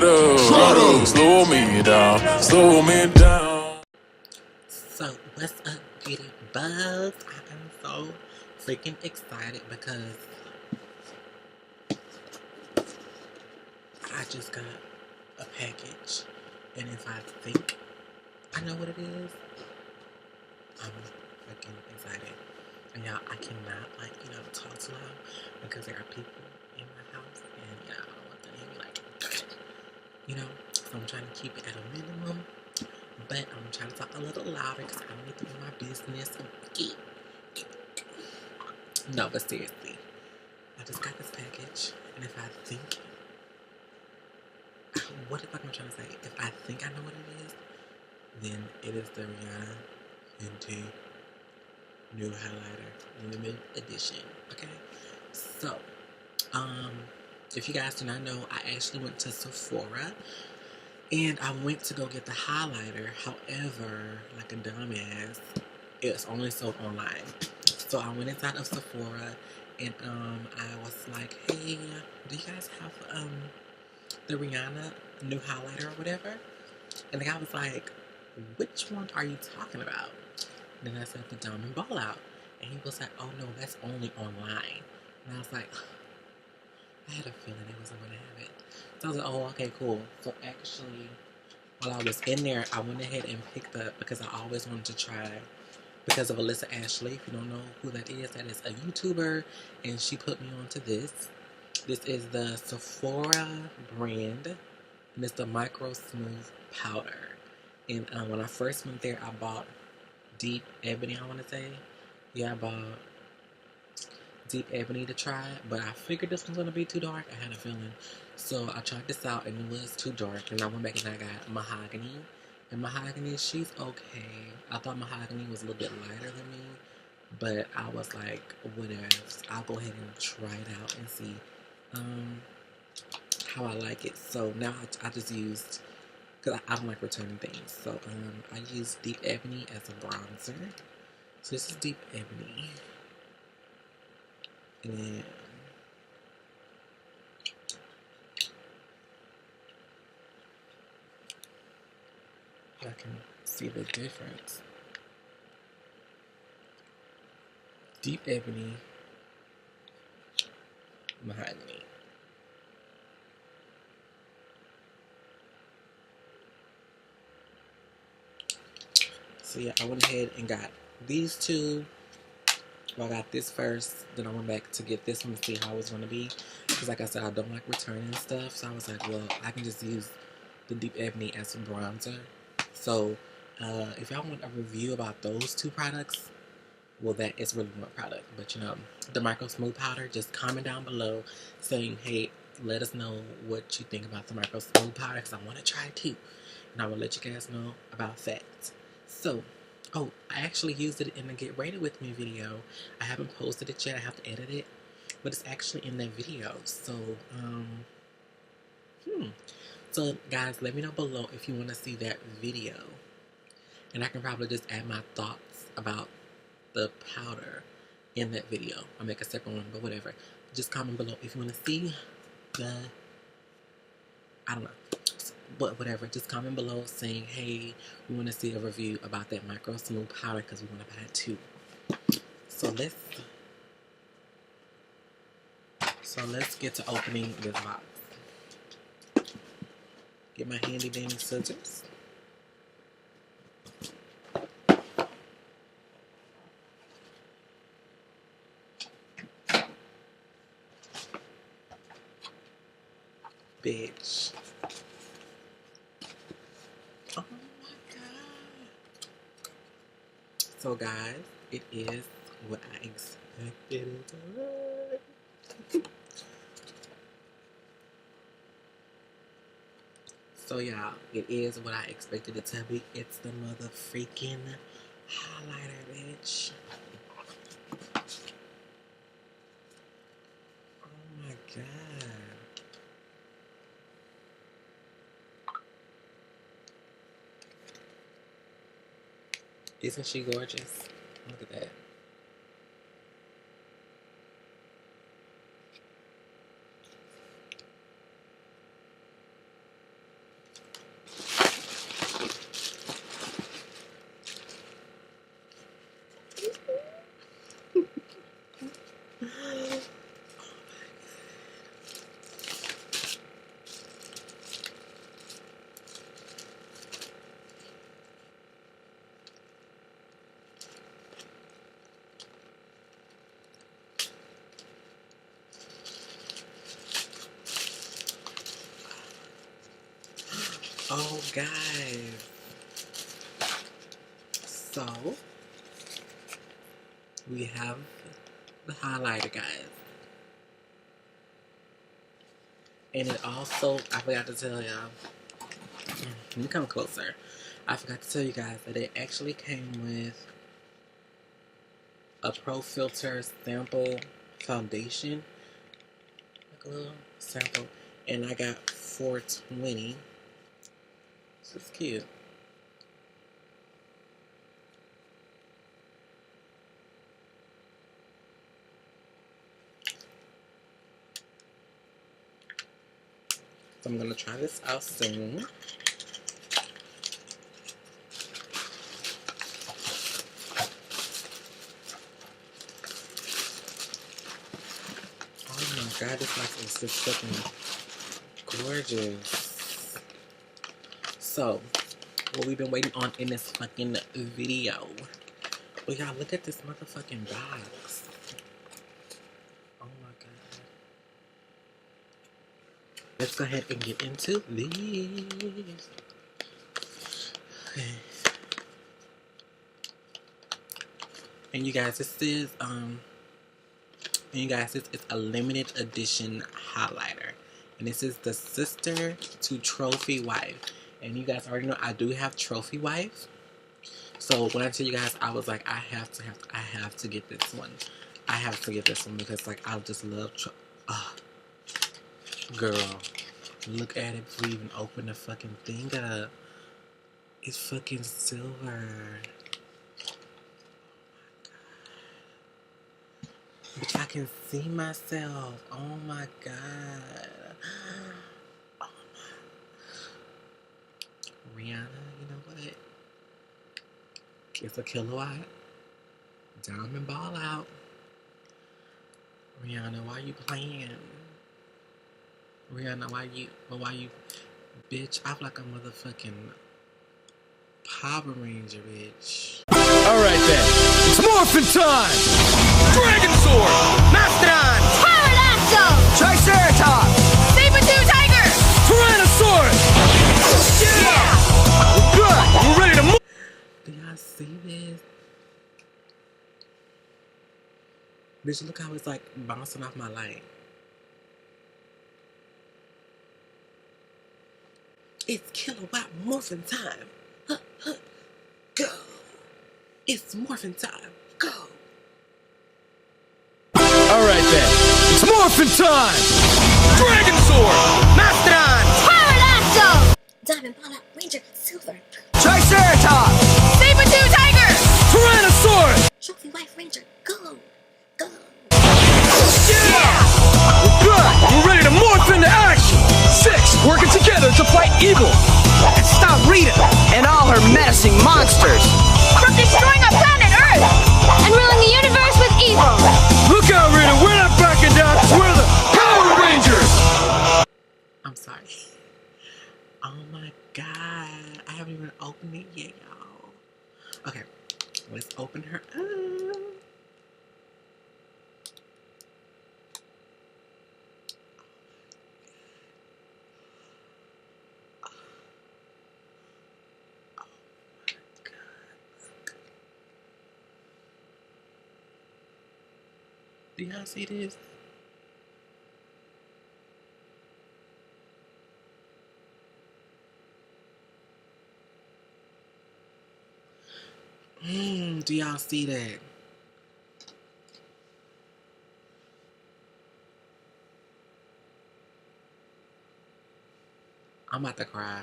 slow me down, slow me down. So, what's up, beauty buzz? I am so freaking excited because I just got a package, and if I think I know what it is, I'm freaking excited. And y'all, I cannot, talk too loud because there are people in my house, and I don't want them to hear me, so I'm trying to keep it at a minimum, but I'm trying to talk a little louder because I need to do my business. No, but seriously, I just got this package, and if I think, what the fuck am I trying to say? If I think I know what it is, then it is the Rihanna Fenty new highlighter, limited edition. Okay, so if you guys do not know, I actually went to Sephora and I went to go get the highlighter. However, like a dumbass, it's only sold online. So I went inside of Sephora and I was like, hey, do you guys have the Rihanna new highlighter or whatever? And the guy was like, which one are you talking about? And then I said the Diamond Ballout. And he was like, oh no, that's only online. And I was like, I had a feeling they wasn't going to have it. So I was like, oh, okay, cool. So actually, while I was in there, I went ahead and picked up, because I always wanted to try, because of Alyssa Ashley. If you don't know who that is a YouTuber, and she put me onto this. This is the Sephora brand, and it's the Micro Smooth Powder. And when I first went there, I bought Deep Ebony, I want to say. Yeah, I bought Deep Ebony to try it, but I figured this was going to be too dark. I had a feeling. So I tried this out, and it was too dark, and I went back and I got Mahogany. And Mahogany, she's okay. I thought Mahogany was a little bit lighter than me, but I was like, whatever. I'll go ahead and try it out and see how I like it. So now I just used, because I don't like returning things, so I used Deep Ebony as a bronzer. So this is Deep Ebony. And then I can see the difference. Deep Ebony, Mahogany. So yeah, I went ahead and got these two. Well, I got this first, then I went back to get this one to see how it's going to be. Because like I said, I don't like returning stuff. So I was like, well, I can just use the Deep Ebony as a bronzer. So if y'all want a review about those two products, well, that is really one product. But the Micro Smooth Powder, just comment down below saying, hey, let us know what you think about the Micro Smooth Powder, because I want to try it too. And I will let you guys know about that. So, oh, I actually used it in the Get Ready With Me video. I haven't posted it yet. I have to edit it. But it's actually in that video. So, So, guys, let me know below if you want to see that video. And I can probably just add my thoughts about the powder in that video. I'll make a separate one, but whatever. Just comment below if you want to see the, I don't know. But whatever, just comment below saying, hey, we want to see a review about that Micro Smooth Powder because we want to buy it too. So let's get to opening this box. Get my handy dandy scissors. Bitch. Oh my god. So guys, it is what I expected it to be. So y'all, it is what I expected it to be. It's the mother freaking highlighter, bitch. Oh my god. Isn't she gorgeous? Look at that. Oh, guys. So, we have the highlighter, guys. And it also, I forgot to tell y'all. Let me come closer. I forgot to tell you guys that it actually came with a Pro Filter sample foundation. Like a little sample. And I got 420. This is cute. So I'm gonna try this out soon. Oh my god, this box is just fucking gorgeous. So, what we've been waiting on in this fucking video. Well, y'all, look at this motherfucking box. Oh my god. Let's go ahead and get into these. Okay. And you guys, this is it's a limited edition highlighter. And this is the sister to Trophy Wife. And you guys already know I do have Trophy Wife. So when I tell you guys, I was like, I have to get this one. I have to get this one because like I just love girl. Look at it before you even open the fucking thing up. It's fucking silver. Bitch, I can see myself. Oh my god. Oh my. Rihanna, you know what? It's a kilowatt. Diamond ball out. Rihanna, why you playing? Rihanna, why you, bitch, I feel like a motherfucking Power Ranger, bitch. Alright then, it's morphin' time! Dragon Sword! Mastodon! Pterodactyl! Triceratops! Saber-tooth tiger! Tyrannosaurus! Yeah! We're good! We're ready to move! Do y'all see this? Bitch, look how it's like bouncing off my light. It's kilowatt morphin' time. Huh, huh. Go. It's morphin' time. Go. Alright then, it's morphin' time! Dragon Sword! Mastodon! Pterodactyl! Diamond Ballout Ranger Silver! Triceratops! Saber-tooth tiger! Tyrannosaurus! Trophy Wife Ranger, go! Go! Yeah! We're good! We're ready to morph into action! 6 working together to fight evil! And stop Rita and all her menacing monsters! From destroying our planet Earth! And ruling the universe with evil! Look out, Rita! We're not backing down! We're the Power Rangers! I'm sorry. Oh my god. I haven't even opened it yet, y'all. Okay. Let's open her up. Do y'all see this? Do y'all see that? I'm about to cry.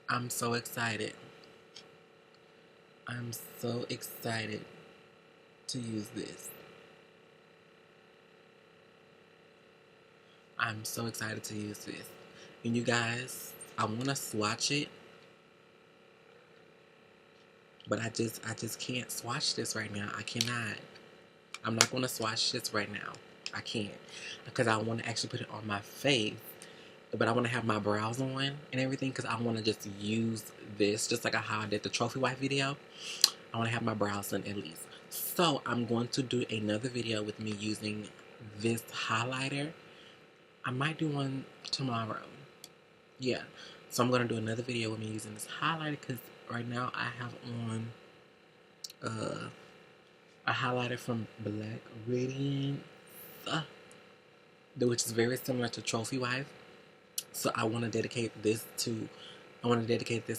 I'm so excited. I'm so excited to use this. I'm so excited to use this. And you guys, I want to swatch it. But I just can't swatch this right now. I cannot. I'm not going to swatch this right now. I can't. Because I want to actually put it on my face. But I want to have my brows on and everything. Because I want to just use this. Just like how I did the Trophy Wife video. I want to have my brows done at least. So I'm going to do another video with me using this highlighter. I might do one tomorrow. Yeah. So I'm going to do another video with me using this highlighter because right now I have on a highlighter from Black Radiance, which is very similar to Trophy Wife. So I want to dedicate this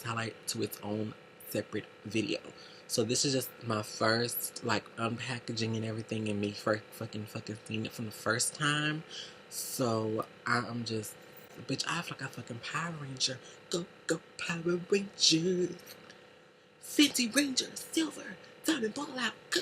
highlight to its own separate video. So this is just my first like unpackaging and everything, and me fucking seeing it from the first time. So I'm just, bitch, I feel like a fucking Power Ranger. Go Power Rangers. Fenty Ranger, Silver, Diamond, Ballout, go.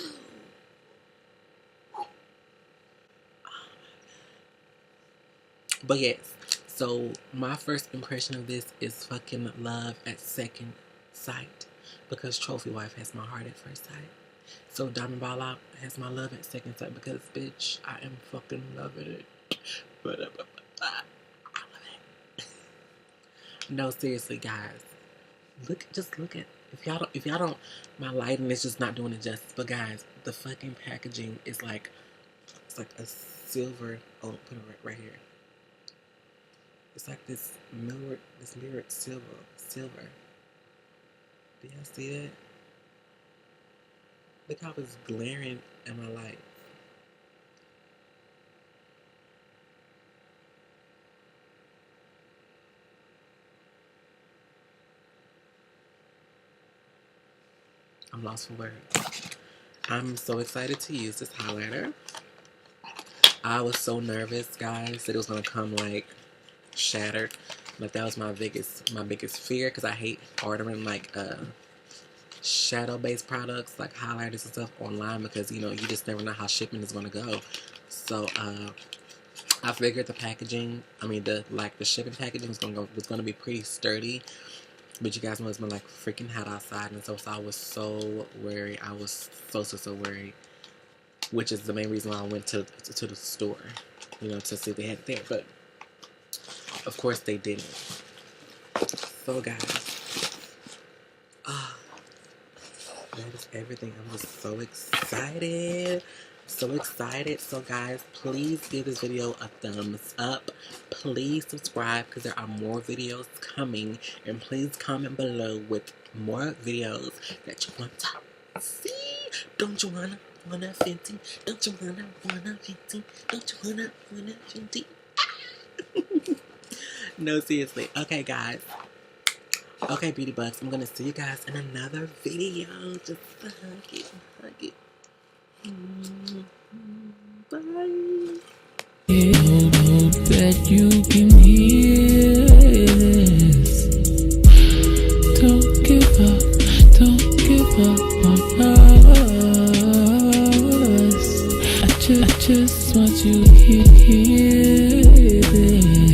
But yes, so my first impression of this is fucking love at second sight, because Trophy Wife has my heart at first sight. So Diamond Ballout has my love at second sight because, bitch, I am fucking loving it. I love it. No, seriously, guys, just look at, if y'all don't, my lighting is just not doing it justice. But guys, the fucking packaging is like, it's like a silver. Oh, put it right here. It's like this mirrored silver. Do y'all see that? Look how it's glaring in my light. I'm lost for words. I'm so excited to use this highlighter. I was so nervous, guys, that it was gonna come like shattered. Like that was my biggest fear, because I hate ordering like shadow based products like highlighters and stuff online, because you know you just never know how shipping is gonna go. So I figured the packaging, the shipping packaging was gonna be pretty sturdy, but you guys know it's been like freaking hot outside, and so I was so worried. I was so worried, which is the main reason why I went to the store, you know, to see if they had it there. But of course they didn't. So guys, that is everything. I'm just so excited. So guys, please give this video a thumbs up. Please subscribe, because there are more videos coming. And please comment below with more videos that you want to see. Don't you wanna Fenty? Don't you wanna Fenty? Don't you wanna Fenty? No, seriously. Okay, guys. Okay, beauty bugs. I'm gonna see you guys in another video. Just hug it. Bye. I hope that you can hear this. Don't give up on us. I just want you to hear this.